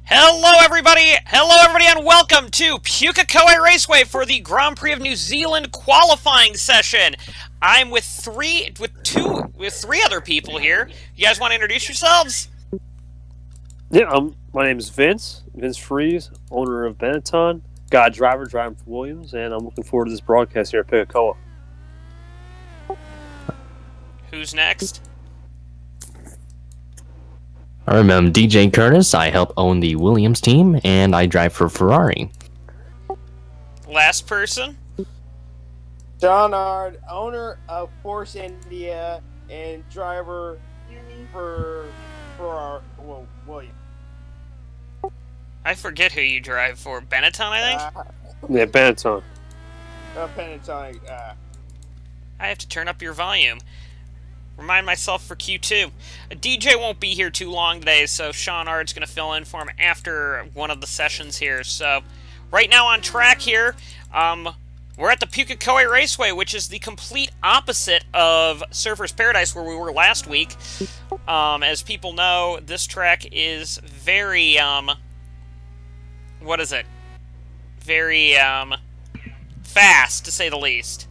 Hello, everybody! Hello, everybody, and welcome to Pukekohe Raceway for the Grand Prix of New Zealand qualifying session. I'm with three other people here. You guys want to introduce yourselves? Yeah, my name is Vince Fries, owner of Benetton, God driver driving for Williams, and I'm looking forward to this broadcast here at Pukekohe. Who's next? I'm DJ Curtis. I help own the Williams team, and I drive for Ferrari. Last person? John Ard, owner of Force India and driver for Williams. I forget who you drive for. Benetton, I think? Yeah, Benetton. Benetton. I have to turn up your volume. Remind myself for Q2. DJ won't be here too long today, so Sean Ard's going to fill in for him after one of the sessions here. So, right now on track here, we're at the Pukekohe Raceway, which is the complete opposite of Surfer's Paradise, where we were last week. As people know, this track is very, very, fast, to say the least.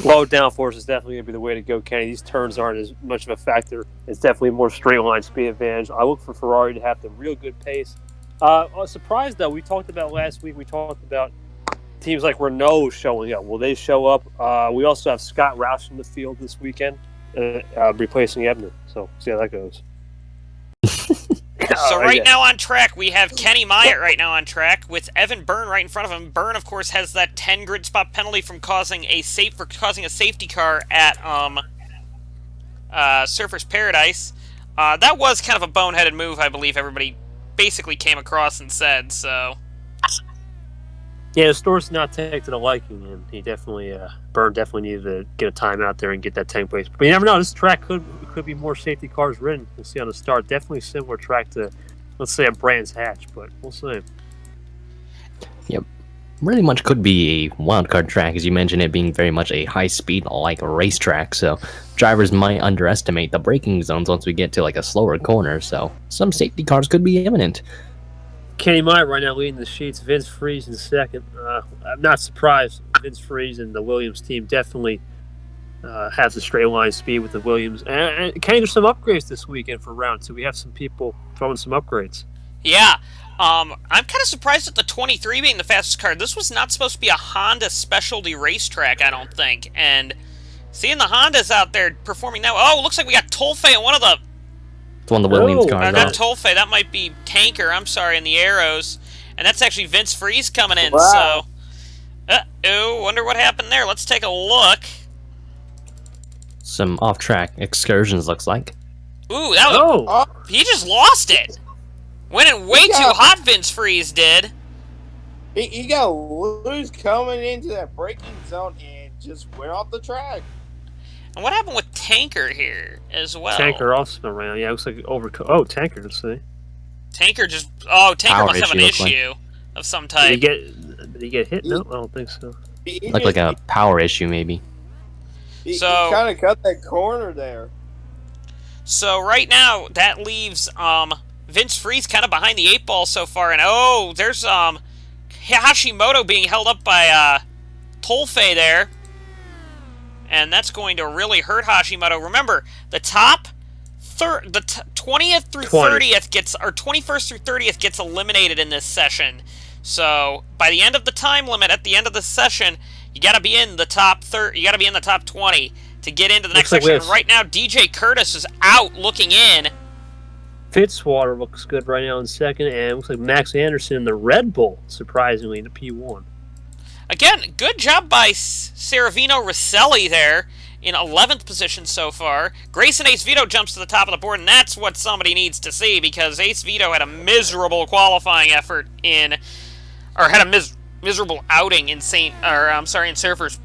Low downforce is definitely going to be the way to go, Kenny. These turns aren't as much of a factor. It's definitely more straight line speed advantage. I look for Ferrari to have the real good pace. I was surprised, though. We talked about last week, teams like Renault showing up. Will they show up? We also have Scott Roush in the field this weekend, replacing Ebner. So, see how that goes. So right now on track, we have Kenny Myatt right now on track with Evan Byrne right in front of him. Byrne, of course, has that 10 grid spot penalty from causing a safety car at Surfer's Paradise. That was kind of a boneheaded move, I believe everybody basically came across and said, so... Yeah, the store's not taken to the liking, and he definitely, Byrne definitely needed to get a time out there and get that 10 place. But you never know, this track could be more safety cars ridden. We'll see on the start. Definitely similar track to, let's say, a Brands Hatch, but we'll see. Yep. Really much could be a wildcard track, as you mentioned, it being very much a high-speed, like a racetrack, so drivers might underestimate the braking zones once we get to, like, a slower corner, so some safety cars could be imminent. Kenny Myatt right now leading the sheets. Vince Fries in second. I'm not surprised. Vince Fries and the Williams team definitely has a straight line speed with the Williams. And Kenny, there's some upgrades this weekend for round two. We have some people throwing some upgrades. Yeah. I'm kind of surprised at the 23 being the fastest car. This was not supposed to be a Honda specialty racetrack, I don't think. And seeing the Hondas out there performing now. Oh, looks like we got Tolfe on one of the... It's one of the Williams cars. Not Tolfe, that might be Tanker, I'm sorry, in the Arrows. And that's actually Vince Fries coming in, Wow. so... Uh-oh, wonder what happened there. Let's take a look. Some off-track excursions, looks like. Ooh, that was... He just lost it! Went in way too hot, Vince Fries did. He got loose coming into that braking zone and just went off the track. And what happened with Tanker here as well? Tanker also around. Yeah, it looks like Tanker, let's see. Tanker just... Oh, Tanker Power must have an issue, issue of some type. Did he get hit? No, I don't think so. Looked like a power issue, maybe. He So- kind of cut that corner there. So right now, that leaves Vince Fries kind of behind the 8 ball so far. And oh, there's Hashimoto being held up by Tolfe there. And that's going to really hurt Hashimoto. Remember, the top 20th through 30th gets, or 21st through 30th gets eliminated in this session. So by the end of the time limit at the end of the session, you got to be in the top 20 to get into the next section. And right now, DJ Curtis is out looking in. Fitzwater looks good right now in second, and it looks like Max Anderson in the Red Bull, surprisingly, in the P1. Again, good job by Saravino Rosselli there in 11th position so far. Grayson Ace Vito jumps to the top of the board, and that's what somebody needs to see, because Ace Vito had a miserable qualifying effort had a miserable outing in Surfer's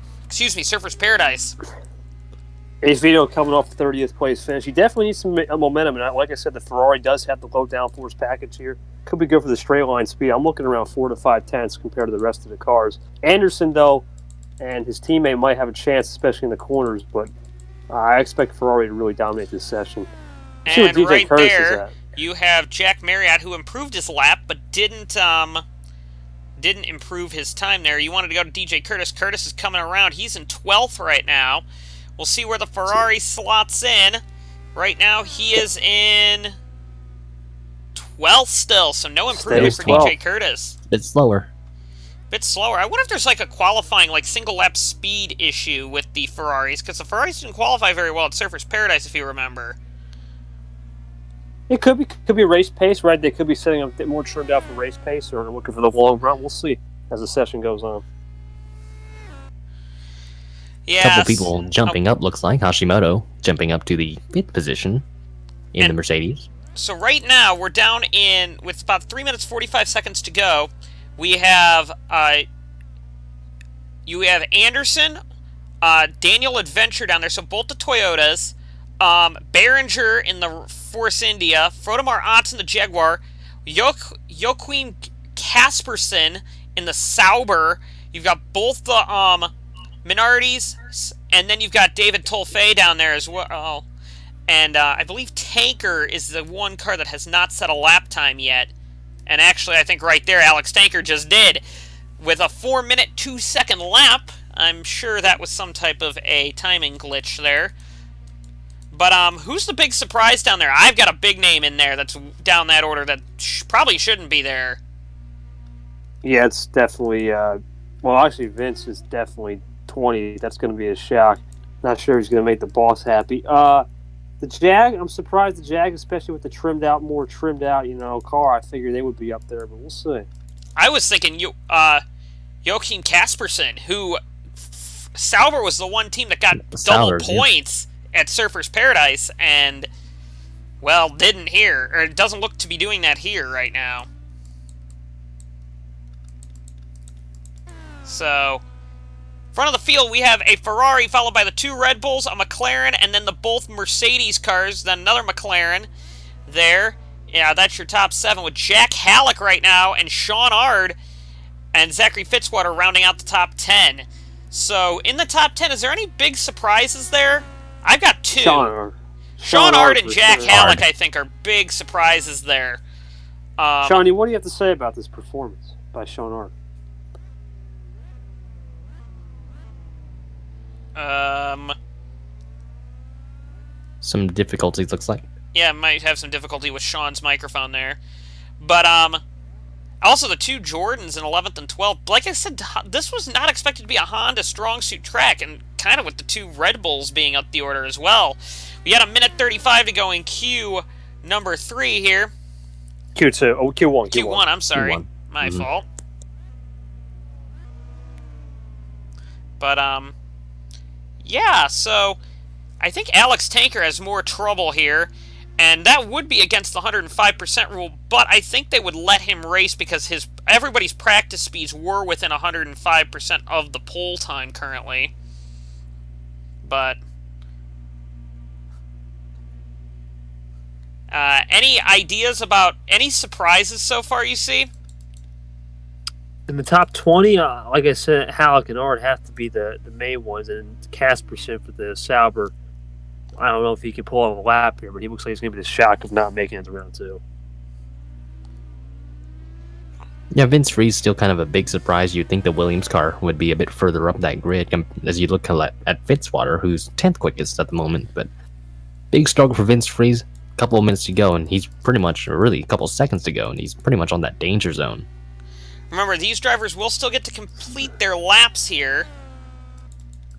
Paradise. Ace Vito coming off the 30th place finish. He definitely needs some momentum, and like I said, the Ferrari does have the low downforce package here. Could be good for the straight line speed. I'm looking around 4 to 5 tenths compared to the rest of the cars. Anderson, though, and his teammate might have a chance, especially in the corners, but I expect Ferrari to really dominate this session. And right there, You have Jack Marriott, who improved his lap, but didn't improve his time there. You wanted to go to DJ Curtis. Curtis is coming around. He's in 12th right now. We'll see where the Ferrari slots in. Right now, he is in 12th still, so no improvement for DJ Curtis. Bit slower. Bit slower. I wonder if there's like a qualifying, like single lap speed issue with the Ferraris, because the Ferraris didn't qualify very well at Surfers Paradise, if you remember. It could be race pace, right? They could be setting up more trimmed out for race pace or looking for the long run. We'll see as the session goes on. Yeah. A couple people jumping up, looks like. Hashimoto jumping up to the 5th position in the Mercedes. So right now, we're down in, with about 3 minutes 45 seconds to go, we have, you have Anderson, Daniel Adventure down there, so both the Toyotas, Behringer in the Force India, Frodemar Otts in the Jaguar, Joaquin Kaspersen in the Sauber. You've got both the Minardi's, and then you've got David Tolfay down there as well. And I believe Tanker is the one car that has not set a lap time yet. And actually, I think right there, Alex Tanker just did. With a 4-minute, 2-second lap. I'm sure that was some type of a timing glitch there. But who's the big surprise down there? I've got a big name in there that's down that order that probably shouldn't be there. Yeah, it's definitely... well, actually, Vince is definitely 20. That's going to be a shock. Not sure he's going to make the boss happy. The Jag, I'm surprised the Jag, especially with the more trimmed out, car. I figured they would be up there, but we'll see. I was thinking Joachim Kaspersen, who Sauber was the one team that got double points at Surfers Paradise, and, well, didn't here. Or it doesn't look to be doing that here right now. So, front of the field, we have a Ferrari followed by the 2 Red Bulls, a McLaren, and then the both Mercedes cars, then another McLaren there. Yeah, that's your top 7 with Jack Halleck right now and Sean Ard and Zachary Fitzwater rounding out the top 10. So, in the top 10, is there any big surprises there? I've got 2. Sean Ard and Jack Halleck, I think, are big surprises there. Shawnee, what do you have to say about this performance by Sean Ard? Some difficulties, looks like. Yeah, might have some difficulty with Sean's microphone there. But, also the 2 Jordans in 11th and 12th. Like I said, this was not expected to be a Honda strong suit track, and kind of with the 2 Red Bulls being up the order as well. We had a minute 35 to go in Q number 3 here. Q2. Oh, Q1. Q1, I'm sorry. Q1. My fault. But, yeah, so I think Alex Tanker has more trouble here, and that would be against the 105% rule, but I think they would let him race because everybody's practice speeds were within 105% of the pole time currently. But any ideas about any surprises so far you see? In the top 20, like I said, Halleck and Ard have to be the main ones, and Kaspersen for the Sauber. I don't know if he can pull off a lap here, but he looks like he's going to be the shock of not making it to round 2. Yeah, Vince Freeze still kind of a big surprise. You'd think the Williams car would be a bit further up that grid as you look at Fitzwater, who's 10th quickest at the moment. But big struggle for Vince Freeze. A couple of minutes to go, and he's pretty much, really, a couple of seconds to go, and he's pretty much on that danger zone. Remember, these drivers will still get to complete their laps here.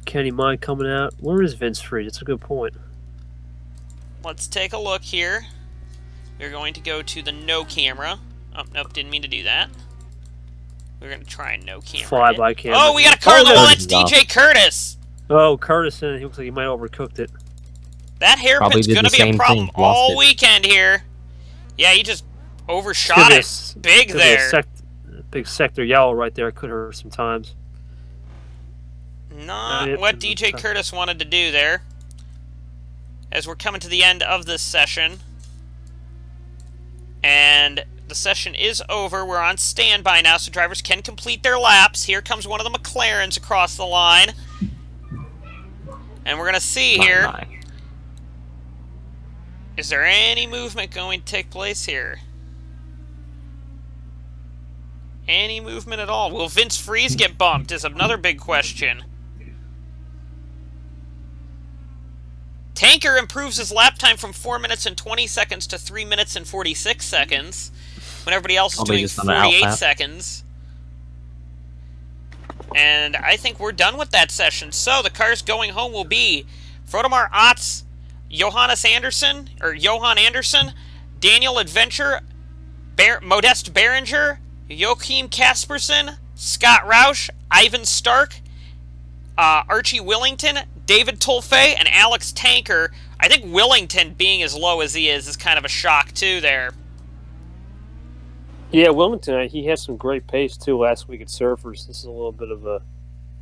Kenny Mine coming out. Where is Vince Freeze? That's a good point. Let's take a look here. We're going to go to the no camera. Oh, nope, didn't mean to do that. We're going to try and no camera. Fly by camera. Oh, we got a car in the wall. That's DJ Curtis. Oh, Curtis, he looks like he might have overcooked it. That hairpin's going to be a problem all weekend here. Yeah, he just overshot it big there. Big sector yellow right there could hurt sometimes. Not what DJ Curtis wanted to do there. As we're coming to the end of this session. And the session is over. We're on standby now, so drivers can complete their laps. Here comes one of the McLarens across the line. And we're going to see here. Is there any movement going to take place here? Any movement at all? Will Vince Freeze get bumped is another big question. Tanker improves his lap time from 4 minutes and 20 seconds to 3 minutes and 46 seconds, when everybody else is doing 48 seconds. And I think we're done with that session. So the cars going home will be Frodemar Otts, Johan Anderson, Daniel Adventure, Modeste Behringer, Joachim Kaspersen, Scott Roush, Ivan Stark, Archie Willington, David Tolfe, and Alex Tanker. I think Willington being as low as he is kind of a shock too there. Yeah, Wilmington, he had some great pace too last week at Surfers. This is a little bit of a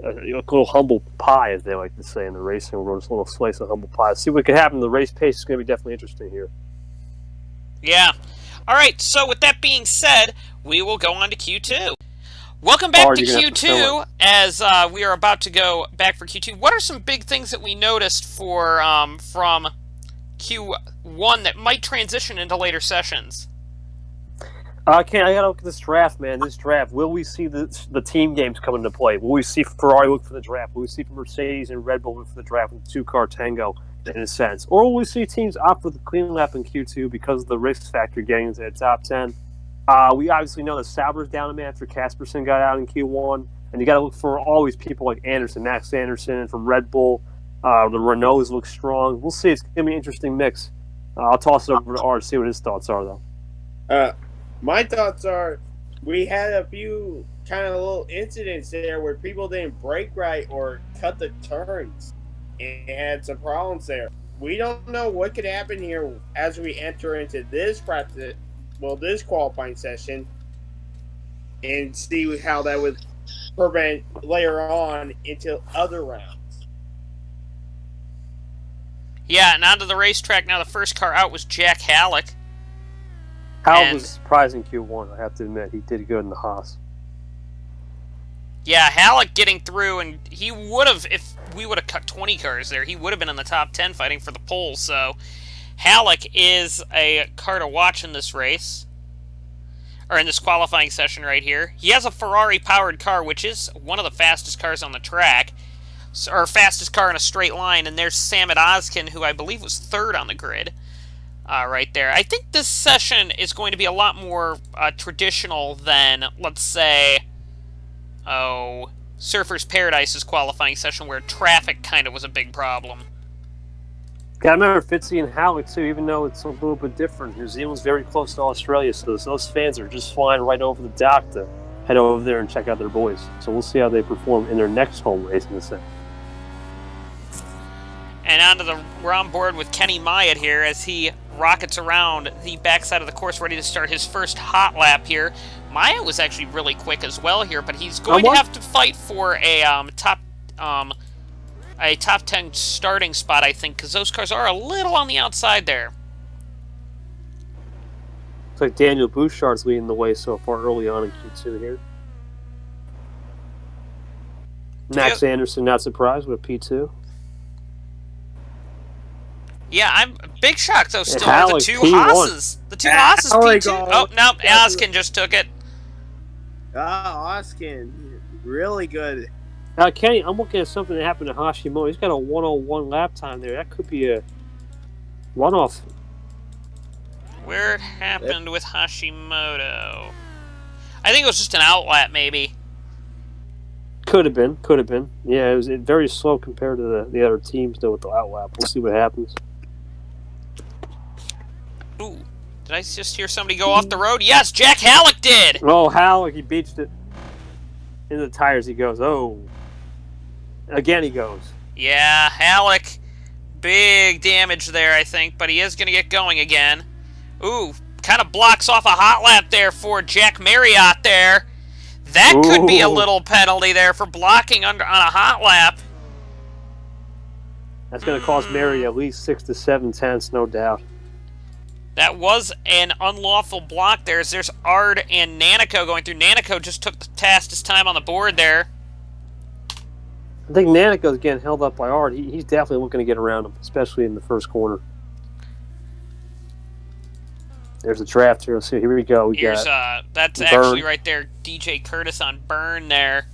little humble pie, as they like to say in the racing world. It's a little slice of humble pie. See what could happen. The race pace is going to be definitely interesting here. Yeah. All right, so with that being said, we will go on to Q2. Welcome back to Q2, as we are about to go back for Q2. What are some big things that we noticed for from Q1 that might transition into later sessions? I gotta look at this draft, man. This draft. Will we see the team games come into play? Will we see Ferrari look for the draft? Will we see Mercedes and Red Bull look for the draft with the two-car tango, in a sense? Or will we see teams opt for the clean lap in Q2 because of the risk factor getting into the top 10? We obviously know that Sauber's down a man after Kaspersen got out in Q1, and you got to look for always people like Anderson, Max Anderson from Red Bull. The Renaults look strong. We'll see. It's going to be an interesting mix. I'll toss it over to Art to see what his thoughts are, though. My thoughts are we had a few kind of little incidents there where people didn't brake right or cut the turns and had some problems there. We don't know what could happen here as we enter into this practice, this qualifying session, and see how that would prevent later on into other rounds. Yeah, and onto the racetrack now. The first car out was Jack Halleck. Halleck was surprising Q1, I have to admit. He did good in the Haas. Yeah, Halleck getting through, and he would have, if we would have cut 20 cars there, he would have been in the top 10 fighting for the pole. So Halleck is a car to watch in this race, or in this qualifying session right here. He has a Ferrari-powered car, which is one of the fastest cars on the track, or fastest car in a straight line, and there's Samit Ozkin, who I believe was third on the grid. Right there. I think this session is going to be a lot more traditional than, let's say, Surfers Paradise's qualifying session, where traffic kind of was a big problem. Got to remember Fitzy and Halleck, too, even though it's a little bit different. New Zealand's very close to Australia, so those fans are just flying right over the dock to head over there and check out their boys. So we'll see how they perform in their next home race in the set. And we're on board with Kenny Myatt here as he rockets around the backside of the course, ready to start his first hot lap here. Myatt was actually really quick as well here, but he's going to have to fight for a top 10 starting spot, I think, because those cars are a little on the outside there. Looks like Daniel Bouchard's leading the way so far early on in Q2 here. Max Anderson, not surprised, with P2. Yeah, I'm big shock though. Still, the two P1. Haas's. The two Haas's P2. Oh no, Ozkin just took it. Ozkin, really good. Kenny, I'm looking at something that happened to Hashimoto. He's got a 101 lap time there. That could be a runoff. Where it happened with Hashimoto? I think it was just an outlap, maybe. Could have been. Yeah, it was very slow compared to the other teams though with the outlap. We'll see what happens. Ooh, did I just hear somebody go off the road? Yes, Jack Halleck did! Oh, Halleck, he beached it. Into the tires he goes. Oh. Again he goes. Yeah, Halleck. Big damage there, I think, but he is going to get going again. Ooh, kind of blocks off a hot lap there for Jack Marriott there. That could be a little penalty there for blocking on a hot lap. That's going to cost Mary at least 6 to 7 tenths, no doubt. That was an unlawful block there. There's Ard and Nanico going through. Nanico just took the fastest time on the board there. I think Nanico's getting held up by Ard. He's definitely looking to get around him, especially in the first corner. There's a draft here. So here we go. We Here's got that's Burn. actually right there. DJ Curtis on Burn there.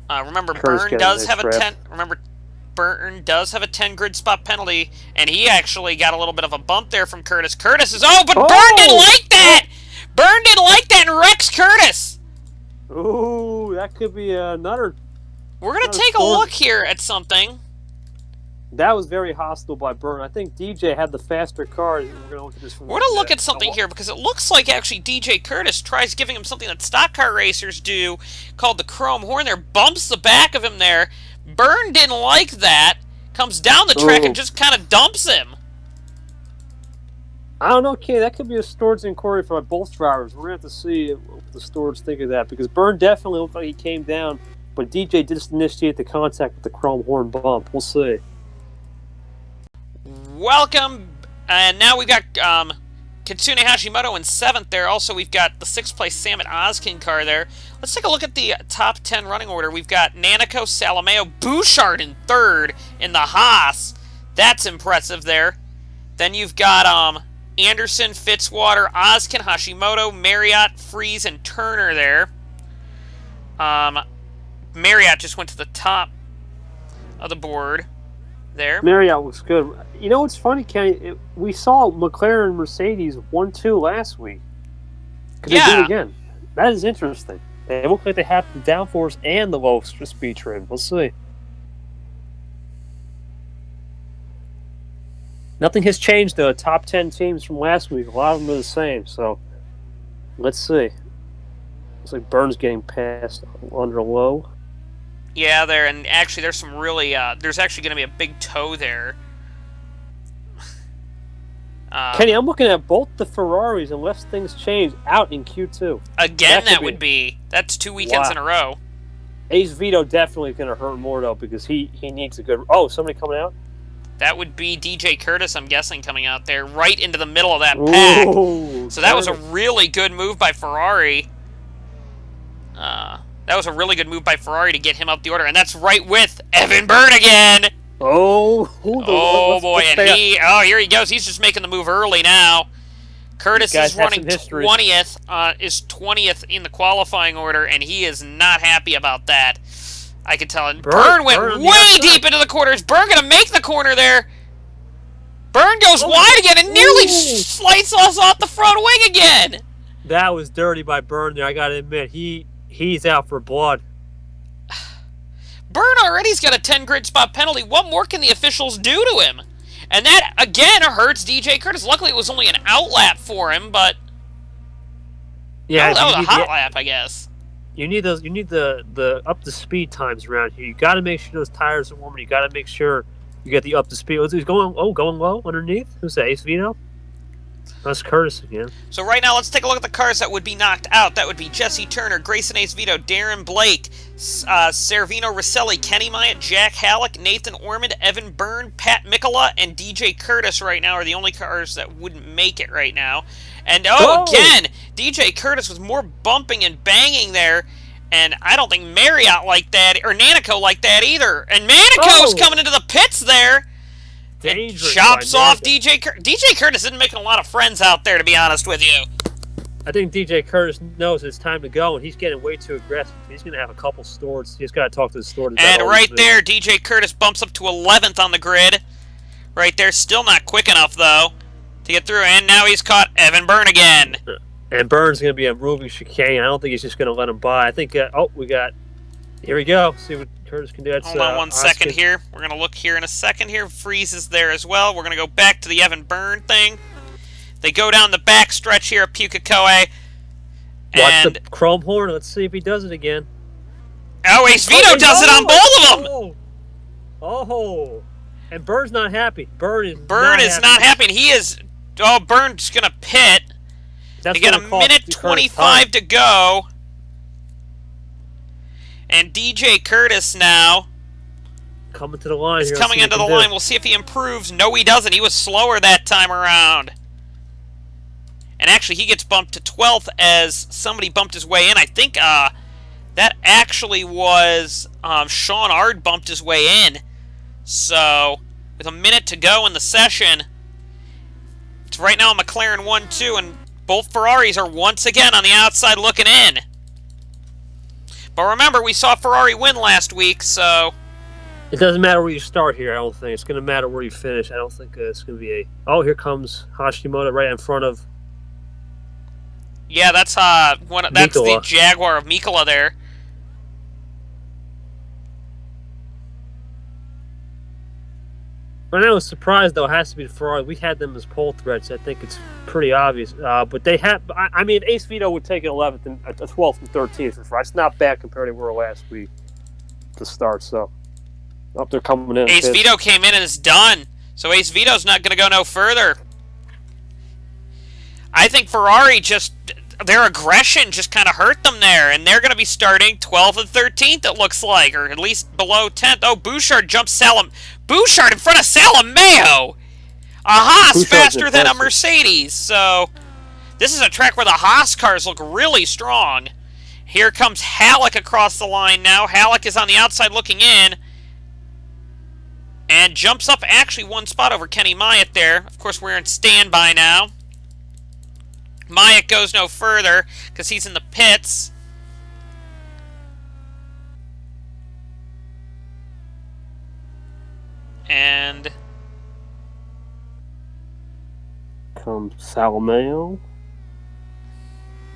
Remember, Curtis Burn getting does this have a draft. 10. Remember, Burn does have a 10 grid spot penalty, and he actually got a little bit of a bump there from Curtis. Curtis is but Oh! Burn didn't like that. Burn didn't like that and wrecks Curtis. Ooh, that could be another. We're gonna Another take a storm. look here at something. That was very hostile by Burn. I think DJ had the faster car. We're gonna look at this. We're gonna look at something here because it looks like actually DJ Curtis tries giving him something that stock car racers do, called the chrome horn. There, bumps the back of him there. Burn didn't like that. Comes down the track Ooh. and just kind of dumps him. I don't know, Kenny. That could be a Stewards inquiry for both drivers. We're gonna have to see what the Stewards think of that because Burn definitely looked like he came down, but DJ did initiate the contact with the chrome horn bump. We'll see. Welcome, and now we've got Kitsune Hashimoto in 7th there. Also, we've got the 6th place Samet Ozkin car there. Let's take a look at the top 10 running order. We've got Nanico, Salameo, Bouchard in 3rd in the Haas. That's impressive there. Then you've got Anderson, Fitzwater, Ozkin, Hashimoto, Marriott, Freeze, and Turner there. Marriott just went to the top of the board there. Marriott looks good. You know what's funny, Kenny? We saw McLaren and Mercedes 1-2 last week. Could they do Yeah. it again? That is interesting. They look like they have the downforce and the low speed trim. We'll see. Nothing has changed, though. Top 10 teams from last week, a lot of them are the same. So, let's see. Looks like Burns getting passed under low. Yeah, there, and actually there's some really, there's actually going to be a big toe there. Kenny, I'm looking at both the Ferraris, unless things change, out in Q2. Again, that could that would be, that's 2 weekends Wow. in a row. Ace Vito definitely going to hurt more, though, because he needs a good... Oh, somebody coming out? That would be DJ Curtis, I'm guessing, coming out there right into the middle of that pack. Ooh, So that was a Curtis. really good move by Ferrari. That was a really good move by Ferrari to get him up the order, and that's right with Evan Byrne again. Oh, Oh boy, and here he goes. He's just making the move early now. Curtis These guys is have running some history. 20th, is 20th in the qualifying order, and he is not happy about that. I can tell. Byrne went Byrne on the way outside. deep into the corners. Byrne gonna make the corner there. Byrne goes Oh. wide again and nearly Ooh. slices us off the front wing again. That was dirty by Byrne there, I got to admit. He's out for blood. Byrne already's got a 10 grid spot penalty. What more can the officials do to him? And that, again, hurts DJ Curtis. Luckily, it was only an out lap for him, but Yeah, that was you a need hot lap, I guess. You need those. You need the up to speed times around here. You got to make sure those tires are warm. You got to make sure you get the up to speed. He's going low underneath. Who's that? Ace Vito? That's Curtis again. So right now, let's take a look at the cars that would be knocked out. That would be Jesse Turner, Grayson Ace Vito, Darren Blake, Servino Rosselli, Kenny Myatt, Jack Halleck, Nathan Ormond, Evan Byrne, Pat Mikola, and DJ Curtis right now are the only cars that wouldn't make it right now. And again, DJ Curtis was more bumping and banging there. And I don't think Marriott liked that, or Nanico liked that either. And Manico's coming into the pits there. And chops off DJ Curtis. DJ Curtis isn't making a lot of friends out there, to be honest with you. I think DJ Curtis knows it's time to go, and he's getting way too aggressive. He's going to have a couple stewards. He's got to talk to the steward. And right there, DJ Curtis bumps up to 11th on the grid. Right there, still not quick enough, though, to get through. And now he's caught Evan Byrne again. And Byrne's going to be a moving chicane. I don't think he's just going to let him by. I think, we got... Here we go. See what Curtis can do. That's, Hold on one second here. We're going to look here in a second here. Freeze is there as well. We're going to go back to the Evan Byrne thing. They go down the back stretch here at Pukekohe. Watch the chrome horn. Let's see if he does it again. Oh, Ace Vito does it on both of them! Oh. And Byrne's not happy. Byrne is not happy. And he is... Oh, Byrne's going to pit. That's They got a minute 25 to go. And DJ Curtis now coming to the line. is coming into the line. We'll see if he improves. No, he doesn't. He was slower that time around. And actually, he gets bumped to 12th as somebody bumped his way in. I think that actually was Sean Ard bumped his way in. So, with a minute to go in the session, it's right now a McLaren 1-2, and Both Ferraris are once again on the outside looking in. But remember, we saw Ferrari win last week, so... It doesn't matter where you start here, I don't think. It's going to matter where you finish. I don't think it's going to be a... Oh, here comes Hashimoto right in front of... Yeah, that's that's the Mikola. Jaguar of Mikola there. I was surprised, though. It has to be the Ferrari. We had them as pole threats. I think it's pretty obvious. But they have... I mean, Ace Vito would take an 11th and a 12th and 13th for Ferrari. It's not bad compared to where we were last week to start, so... Up there coming in. Ace Vito came in and is done. So Ace Vito's not going to go no further. I think Ferrari just... Their aggression just kind of hurt them there, and they're going to be starting 12th and 13th, it looks like, or at least below 10th. Oh, Bouchard jumps Bouchard in front of Salameo! A Haas faster than a Mercedes, so... This is a track where the Haas cars look really strong. Here comes Halleck across the line now. Halleck is on the outside looking in. And jumps up actually one spot over Kenny Myatt there. Of course, we're in standby now. Myatt goes no further because he's in the pits. And... Comes Salameo.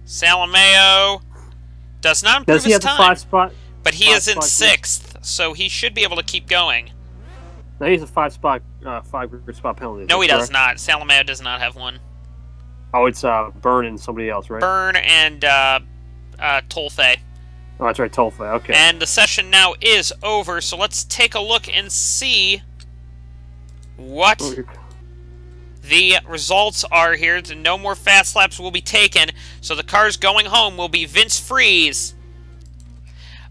Salameo does not improve Does he his have time. the 5 spot? But he is in 6th, so he should be able to keep going. No, he's a 5 spot penalty. No, he does not. Salameo does not have one. Oh, it's Byrne and somebody else, right? Byrne and Tolfe. Oh, that's right, Tolfe. Okay. And the session now is over, so let's take a look and see what the results are here. No more fast laps will be taken, so the cars going home will be Vince Freeze.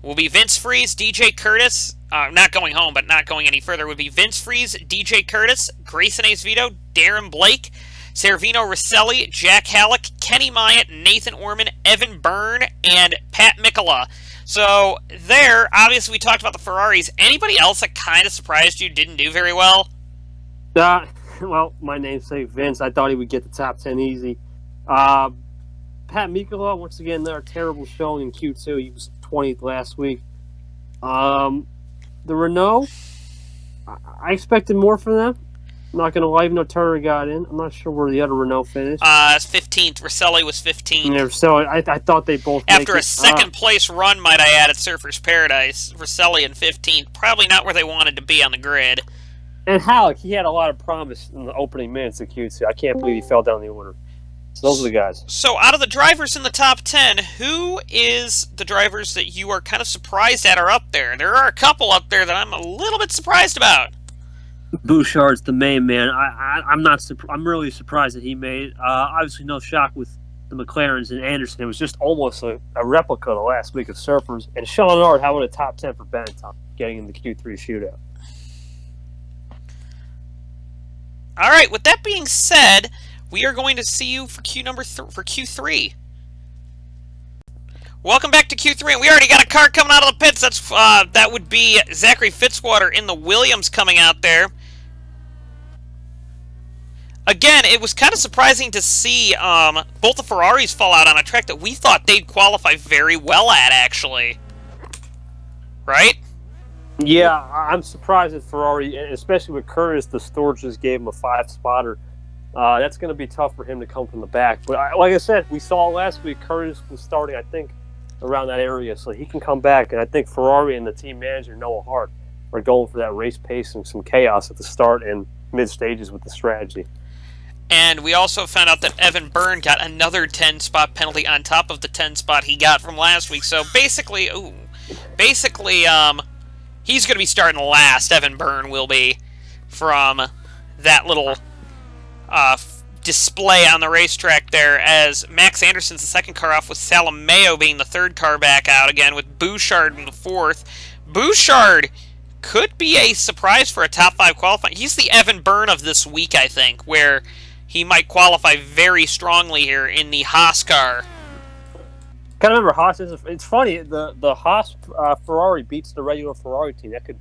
DJ Curtis, not going home, but not going any further, would be Vince Freeze, DJ Curtis, Grayson Ace Vito, Darren Blake, Servino Rosselli, Jack Halleck, Kenny Myatt, Nathan Orman, Evan Byrne, and Pat Mikola. So there, obviously we talked about the Ferraris. Anybody else that kind of surprised you didn't do very well? Well, my namesake Vince, I thought he would get the top 10 easy. Pat Mikola, once again, another terrible showing in Q2. He was 20th last week. The Renault, I expected more from them. I'm not going to lie, even though Turner got in. I'm not sure where the other Renault finished. 15th. Rosselli was 15th. Yeah, so I thought they both After a second-place run, might I add, at Surfers Paradise, Rosselli in 15th. Probably not where they wanted to be on the grid. And Halleck, he had a lot of promise in the opening minutes of Q2. I can't believe he fell down the order. So those are the guys. So out of the drivers in the top 10, who is the drivers that you are kind of surprised at are up there? There are a couple up there that I'm a little bit surprised about. Bouchard's the main man. I'm really surprised that he made it. Obviously, no shock with the McLarens and Anderson. It was just almost a replica of the last week of Surfers. And Sean Ard, how about a top 10 for Benetton getting in the Q3 shootout? All right. With that being said, we are going to see you for Q3. Welcome back to Q3, and we already got a car coming out of the pits. That would be Zachary Fitzwater in the Williams coming out there. Again, it was kind of surprising to see both the Ferraris fall out on a track that we thought they'd qualify very well at, actually. Right? Yeah, I'm surprised at Ferrari, especially with Curtis. The storage just gave him a 5-spotter. That's going to be tough for him to come from the back. But like I said, we saw last week Curtis was starting, I think, around that area, so he can come back. And I think Ferrari and the team manager, Noah Hart, are going for that race pace and some chaos at the start and mid stages with the strategy. And we also found out that Evan Byrne got another 10-spot penalty on top of the 10-spot he got from last week. So basically, he's going to be starting last. Evan Byrne will be, from that little display on the racetrack there, as Max Anderson's the second car off, with Salameo being the third car back out again, with Bouchard in the fourth. Bouchard could be a surprise for a top 5 qualifying. He's the Evan Byrne of this week, I think, where he might qualify very strongly here in the Haas car. Gotta remember, Haas is. It's funny, the Haas Ferrari beats the regular Ferrari team. That could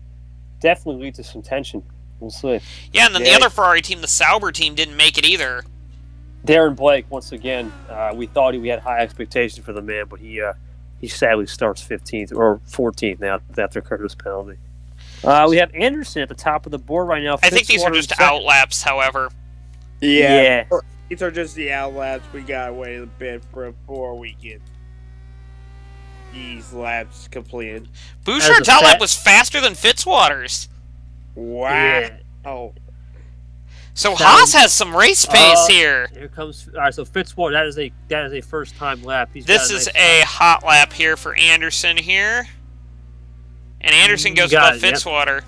definitely lead to some tension. We'll see. Yeah, and then the other Ferrari team, the Sauber team, didn't make it either. Darren Blake, once again, we thought we had high expectations for the man, but he sadly starts 15th or 14th now after Curtis penalty. We have Anderson at the top of the board right now. I think these are just outlaps, however. Yeah. These are just the outlaps. We gotta wait a bit before we get these laps completed. Bouchard's outlap was faster than Fitzwater's. Wow. Yeah. Oh. So Haas has some race pace here. Here comes. All right, so Fitzwater. That is a first time lap. This is a hot lap here for Anderson here, and Anderson goes above Fitzwater. Yep.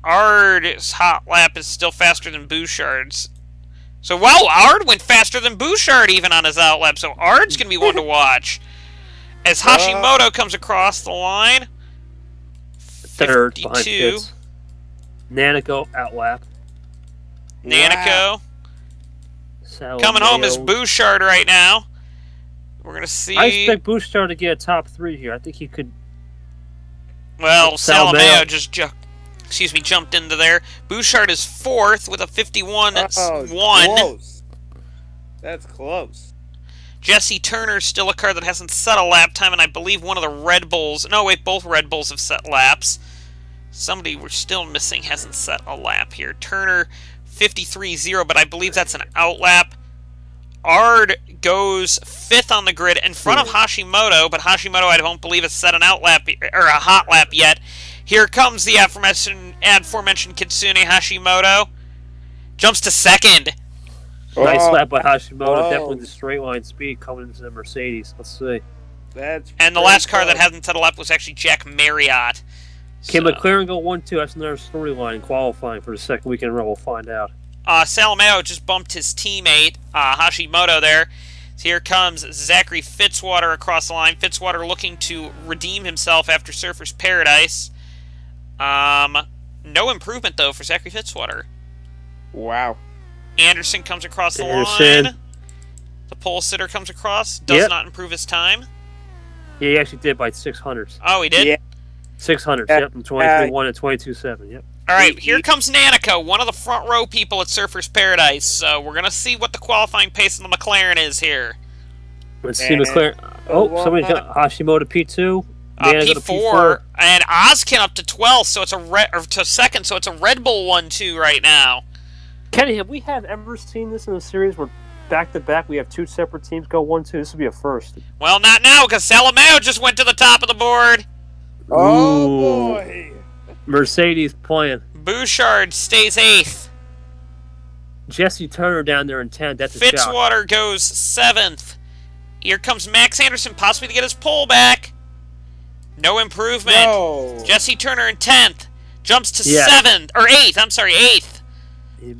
Ard's hot lap is still faster than Bouchard's. So wow, Ard went faster than Bouchard even on his outlap. So Ard's gonna be one to watch as Hashimoto comes across the line. Third behind Fitz. Nanako outlap. Nanako. Wow. Coming home is Bouchard right now. We're going to see... I expect Bouchard to get a top 3 here. I think he could... Well, Salameo just jumped into there. Bouchard is 4th with a 51-1. Close. That's close. Jesse Turner's still a car that hasn't set a lap time, and I believe one of the Red Bulls... No, wait, both Red Bulls have set laps. Somebody we're still missing hasn't set a lap here. Turner, 53-0, but I believe that's an outlap. Ard goes 5th on the grid in front of Hashimoto, but Hashimoto I don't believe has set an outlap or a hot lap yet. Here comes the aforementioned Kitsune Hashimoto. Jumps to 2nd. Nice lap by Hashimoto. Definitely the straight line speed coming into the Mercedes. Let's see. And the last car that hasn't set a lap was actually Jack Marriott. Can McLaren go 1-2? That's another storyline in qualifying for the second weekend in a row. We'll find out. Salameo just bumped his teammate, Hashimoto, there. So here comes Zachary Fitzwater across the line. Fitzwater looking to redeem himself after Surfer's Paradise. No improvement, though, for Zachary Fitzwater. Wow. Anderson comes across the line. The pole sitter comes across. Does not improve his time. Yeah, he actually did by 600s. Oh, he did? Yeah. 600s, yep, from 23.1 and 22.7, yep. All right, here comes Nanako, one of the front row people at Surfer's Paradise. So we're going to see what the qualifying pace of the McLaren is here. Let's see McLaren. Oh, somebody got Hashimoto P2. P4, and Ozkin up to 12th, so it's to 2nd, so it's a Red Bull 1-2 right now. Kenny, have we ever seen this in a series where back-to-back we have 2 separate teams go 1-2? This would be a first. Well, not now, because Salameo just went to the top of the board. Oh, boy. Mercedes playing. Bouchard stays 8th. Jesse Turner down there in 10th. That's a Fitzwater shock. goes 7th. Here comes Max Anderson, possibly to get his pole back. No improvement. No. Jesse Turner in 10th. Jumps to 7th. Or 8th. I'm sorry, 8th.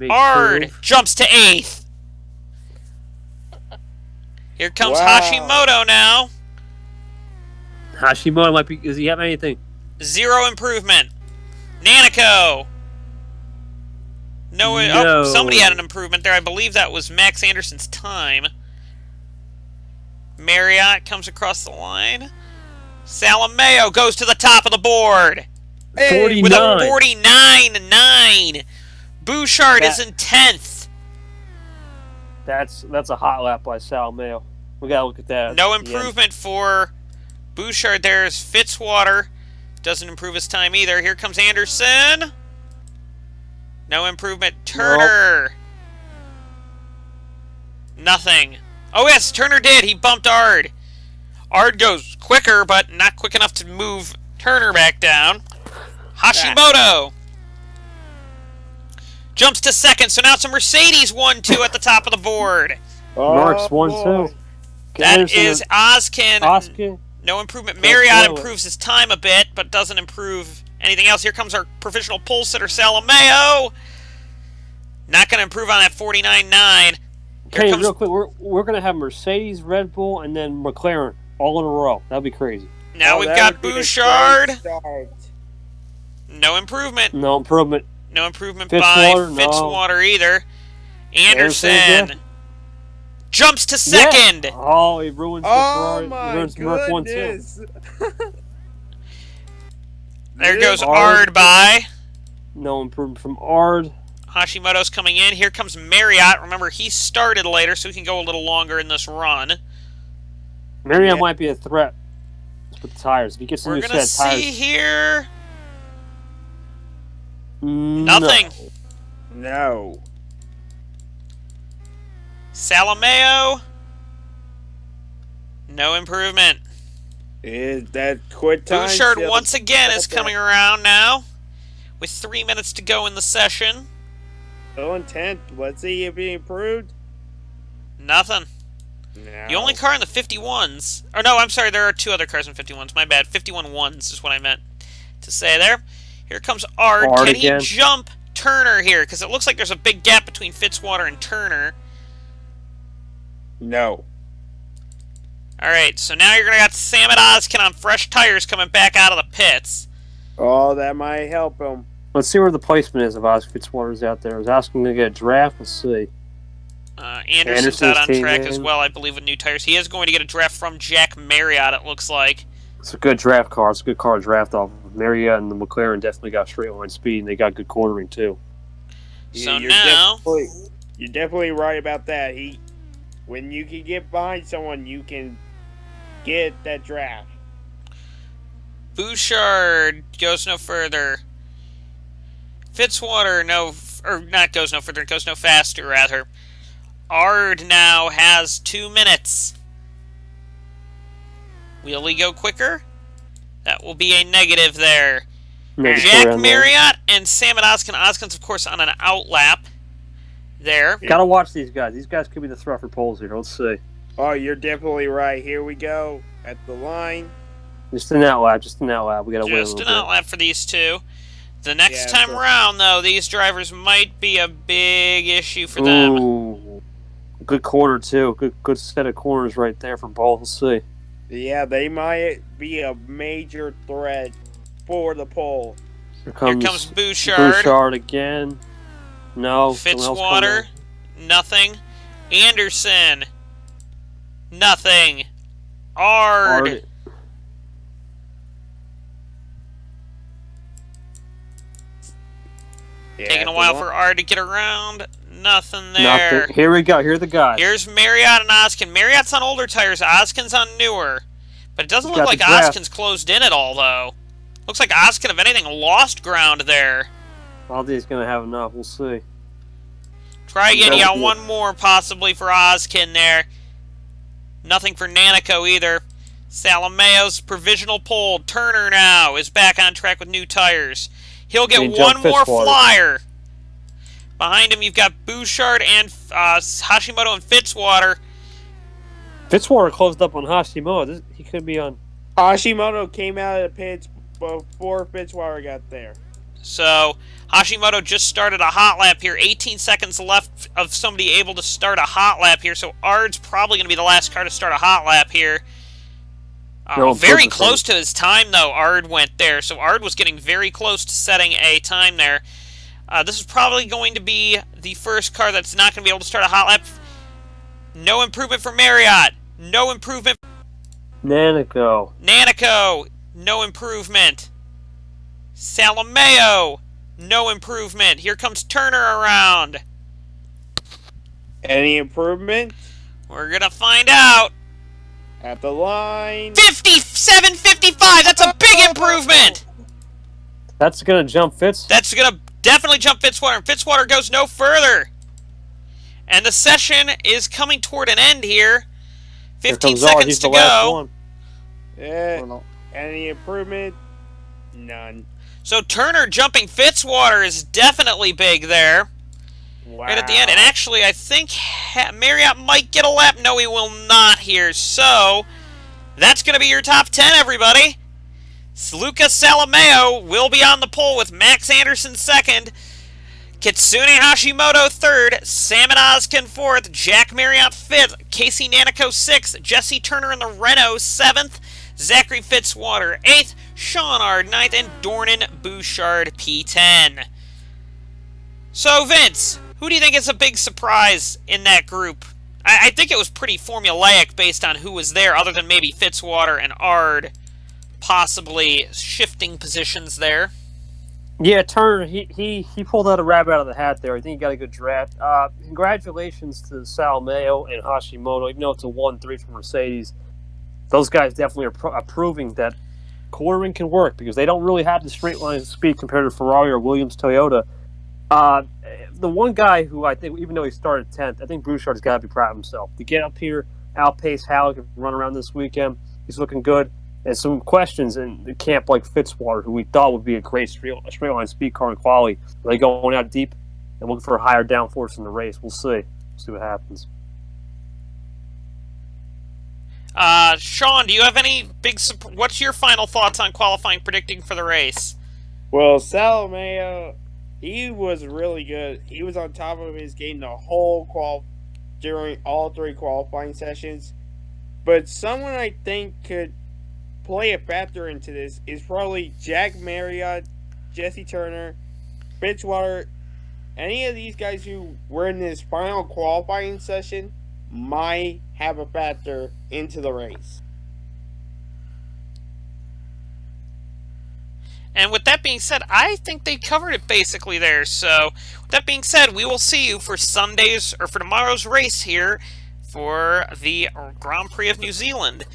Ard jumps to 8th. Here comes Hashimoto now. Hashimoto might be... Does he have anything? 0 improvement. Nanako. No. Oh, somebody had an improvement there. I believe that was Max Anderson's time. Marriott comes across the line. Salameo goes to the top of the board. 49. With a 49.9. Bouchard is in 10th. That's a hot lap by Salameo. We gotta look at that. No improvement for Bouchard. There's Fitzwater. Doesn't improve his time either. Here comes Anderson. No improvement. Turner. Nope. Nothing. Oh, yes, Turner did. He bumped Ard. Ard goes quicker, but not quick enough to move Turner back down. Hashimoto jumps to 2nd, so now it's a Mercedes 1-2 at the top of the board. Mark's 1-2. That is Ozkin. No improvement. Marriott improves his time a bit, but doesn't improve anything else. Here comes our professional pole sitter, Salameo. Not going to improve on that 49.9. Okay, real quick, we're going to have Mercedes, Red Bull, and then McLaren all in a row. That'd be crazy. Now we've got Bouchard. No improvement. No improvement. No improvement by Fitzwater either. Anderson jumps to 2nd. Yeah. Oh, he ruins the Ferrari. My ruins goodness. There goes Ard by. No improvement from Ard. Hashimoto's coming in. Here comes Marriott. Remember, he started later, so he can go a little longer in this run. Marriott might be a threat with the tires. If he gets a We're new going to set of see tires. here. Nothing. No. Salameo. No improvement. Is that quit time? Bouchard still- once again is coming around now. With 3 minutes to go in the session. Still in 10th. Let's see if he improved. Nothing. No. The only car in the 51s... Or no, I'm sorry, there are 2 other cars in 51s. My bad. 51 ones is what I meant to say there. Here comes Ard. Ard Can again. he jump Turner here? Because it looks like there's a big gap between Fitzwater and Turner. No. Alright, so now you're going to got Sam and Ozkin on fresh tires coming back out of the pits. Oh, that might help him. Let's see where the placement is of Oscar Fitzwater's out there. Is Oscar going to get a draft? Let's see. Anderson's out on team track as in. well, I believe, with new tires. He is going to get a draft from Jack Marriott, it looks like. It's a good draft car. It's a good car to draft off. Marriott and the McLaren definitely got straight line speed, and they got good cornering too. So You're now... you're definitely right about that. When you can get behind someone, you can get that draft. Bouchard goes no further. Fitzwater goes no faster, rather. Ard now has 2 minutes. Will he go quicker? That will be a negative there. Maybe Jack around there. Marriott and Sam and Ozkin. Ozkin's, of course, on an outlap there. Gotta watch these guys. These guys could be the threat for poles here. Let's see. Oh, you're definitely right. Here we go at the line. Just an outlap. Just an outlap. We gotta wait a Just an little bit. outlap for these two. The next Yeah, time so- around, though, these drivers might be a big issue for them. Ooh, good corner too. Good set of corners right there for both. Let's see. Yeah, they might be a major threat for the pole. Here Here comes, comes Bouchard. Bouchard again. No. someone else Fitzwater, coming. nothing. Anderson, nothing. Ard, Ard. Yeah, taking a at the while line. for Ard to get around. Nothing there. Nothing. Here we go. Here are the guys. Here's Marriott and Ozkin. Marriott's on older tires. Ozkin's on newer. But it doesn't He's look got like the draft. Ozkin's closed in at all, though. Looks like Ozkin, if anything, lost ground there. I don't think he's gonna have enough. We'll see. Try again. You That got would be- one more possibly for Ozkin there. Nothing for Nanico either. Salameo's provisional pole. Turner now is back on track with new tires. He'll get He one jumped more Fitzwater. flyer. Behind him, you've got Bouchard and Hashimoto and Fitzwater. Fitzwater closed up on Hashimoto. He could be on. Hashimoto came out of the pits before Fitzwater got there. So Hashimoto just started a hot lap here. 18 seconds left of somebody able to start a hot lap here. So Ard's probably going to be the last car to start a hot lap here. No, Very purpose close to his time, though, Ard went there. So Ard was getting very close to setting a time there. This is probably going to be the first car that's not going to be able to start a hot lap. No improvement for Marriott. No improvement. Nanico. Nanico. No improvement. Salameo. No improvement. Here comes Turner around. Any improvement? We're going to find out. At the line. 57.55. That's a big improvement. That's gonna jump Fitz. That's going to definitely jump Fitzwater. And Fitzwater goes no further. And the session is coming toward an end here. 15 seconds He's to the last go. one. Yeah. Any improvement? None. So Turner jumping Fitzwater is definitely big there. Wow. Right at the end. And actually, I think Marriott might get a lap. No, he will not here. So, that's going to be your top 10, everybody. Lucas Salameo will be on the pole with Max Anderson second. Kitsune Hashimoto third. Sam and Ozkin fourth. Jack Marriott fifth. Casey Nanico sixth. Jesse Turner in the Renault seventh. Zachary Fitzwater eighth. Sean Ard ninth. And Dornan Bouchard P10. So, Vince, who do you think is a big surprise in that group? I think it was pretty formulaic based on who was there, other than maybe Fitzwater and Ard possibly shifting positions there. Yeah, Turner, he pulled out a rabbit out of the hat there. I think he got a good draft. Congratulations to Salmeo and Hashimoto. Even though it's a 1-3 for Mercedes, those guys definitely are proving that quartering can work because they don't really have the straight line speed compared to Ferrari or Williams Toyota. Uh, the one guy who I think, even though he started 10th, I think Bouchard's got to be proud of himself. To get up here, outpace Halleck, and run around this weekend, he's looking good. And some questions in the camp like Fitzwater, who we thought would be a great straight line speed car in quality. Are they going out deep and looking for a higher downforce in the race? We'll see. See what happens. Sean, do you have any what's your final thoughts on qualifying predicting for the race? Well, Salameo, he was really good. He was on top of his game the whole during all 3 qualifying sessions. But someone I think could play a factor into this is probably Jack Marriott, Jesse Turner, Fitzwater. Any of these guys who were in this final qualifying session might have a factor into the race. And with that being said, I think they covered it basically there. So, with that being said, we will see you for Sunday's or for tomorrow's race here for the Grand Prix of New Zealand.